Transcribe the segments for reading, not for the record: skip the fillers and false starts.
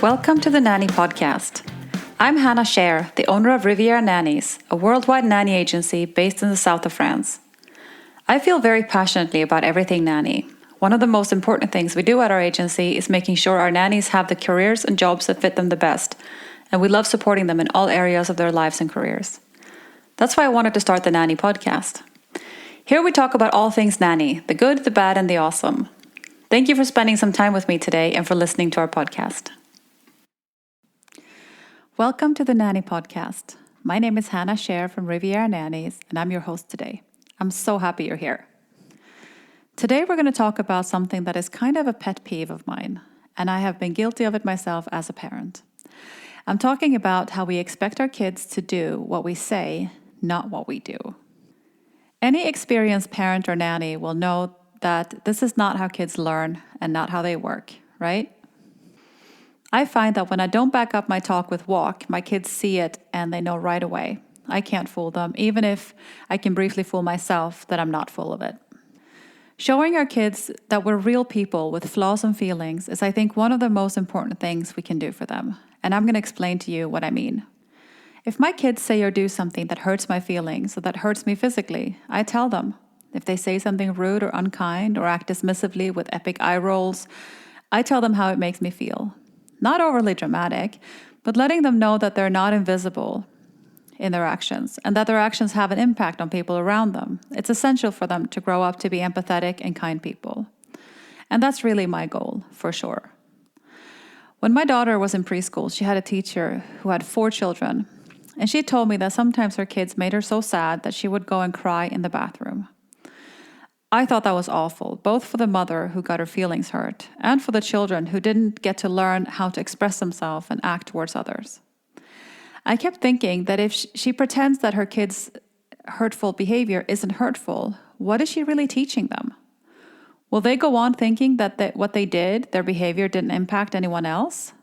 Welcome to the Nanny Podcast. I'm Hannah Scher, the owner of Riviera Nannies, a worldwide nanny agency based in the south of France. I feel very passionately about everything nanny. One of the most important things we do at our agency is making sure our nannies have the careers and jobs that fit them the best, and we love supporting them in all areas of their lives and careers. That's why I wanted to start the Nanny Podcast. Here we talk about all things nanny, the good, the bad, and the awesome. Thank you for spending some time with me today and for listening to our podcast. Welcome to the Nanny Podcast. My name is Hannah Scher from Riviera Nannies, and I'm your host today. I'm so happy you're here. Today we're going to talk about something that is kind of a pet peeve of mine, and I have been guilty of it myself as a parent. I'm talking about how we expect our kids to do what we say, not what we do. Any experienced parent or nanny will know that this is not how kids learn and not how they work, right? I find that when I don't back up my talk with walk, my kids see it and they know right away. I can't fool them, even if I can briefly fool myself that I'm not full of it. Showing our kids that we're real people with flaws and feelings is, I think, one of the most important things we can do for them. And I'm going to explain to you what I mean. If my kids say or do something that hurts my feelings or that hurts me physically, I tell them. If they say something rude or unkind or act dismissively with epic eye rolls, I tell them how it makes me feel. Not overly dramatic, but letting them know that they're not invisible in their actions and that their actions have an impact on people around them. It's essential for them to grow up to be empathetic and kind people. And that's really my goal, for sure. When my daughter was in preschool, she had a teacher who had 4 children, and she told me that sometimes her kids made her so sad that she would go and cry in the bathroom. I thought that was awful, both for the mother who got her feelings hurt and for the children who didn't get to learn how to express themselves and act towards others. I kept thinking that if she pretends that her kids' hurtful behavior isn't hurtful, what is she really teaching them? Will they go on thinking that what they did, their behavior, didn't impact anyone else?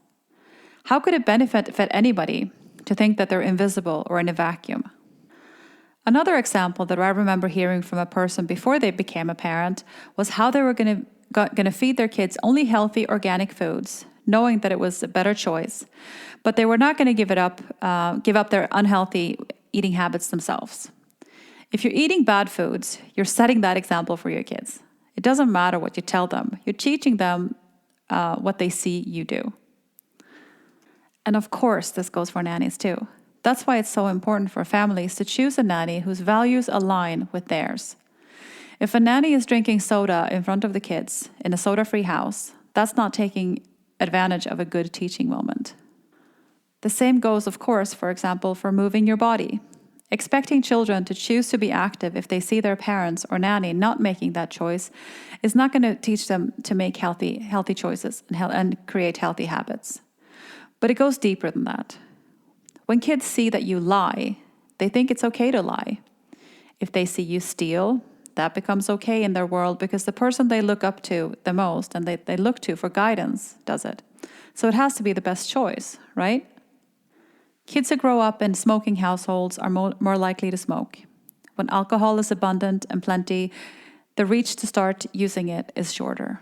How could it benefit anybody to think that they're invisible or in a vacuum? Another example that I remember hearing from a person before they became a parent was how they were going to feed their kids only healthy organic foods, knowing that it was a better choice, but they were not going to give up their unhealthy eating habits themselves. If you're eating bad foods, you're setting that example for your kids. It doesn't matter what you tell them. You're teaching them what they see you do. And of course, this goes for nannies too. That's why it's so important for families to choose a nanny whose values align with theirs. If a nanny is drinking soda in front of the kids in a soda-free house, that's not taking advantage of a good teaching moment. The same goes, of course, for example, for moving your body. Expecting children to choose to be active if they see their parents or nanny not making that choice is not going to teach them to make healthy choices and create healthy habits. But it goes deeper than that. When kids see that you lie, they think it's okay to lie. If they see you steal, that becomes okay in their world because the person they look up to the most and they look to for guidance does it. So it has to be the best choice, right? Kids who grow up in smoking households are more likely to smoke. When alcohol is abundant and plenty, the reach to start using it is shorter.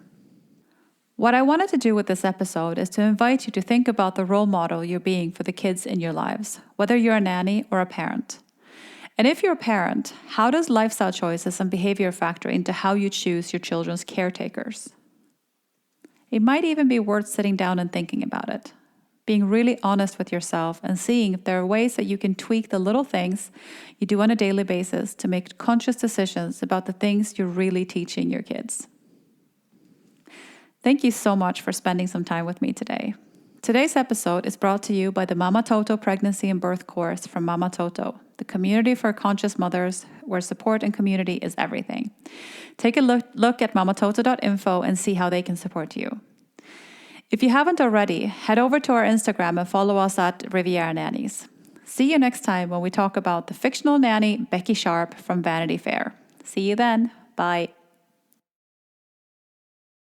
What I wanted to do with this episode is to invite you to think about the role model you're being for the kids in your lives, whether you're a nanny or a parent. And if you're a parent, how does lifestyle choices and behavior factor into how you choose your children's caretakers? It might even be worth sitting down and thinking about it, being really honest with yourself and seeing if there are ways that you can tweak the little things you do on a daily basis to make conscious decisions about the things you're really teaching your kids. Thank you so much for spending some time with me today. Today's episode is brought to you by the Mama Toto Pregnancy and Birth Course from Mama Toto, the community for conscious mothers where support and community is everything. Take a look at mamatoto.info and see how they can support you. If you haven't already, head over to our Instagram and follow us at Riviera Nannies. See you next time when we talk about the fictional nanny Becky Sharp from Vanity Fair. See you then. Bye.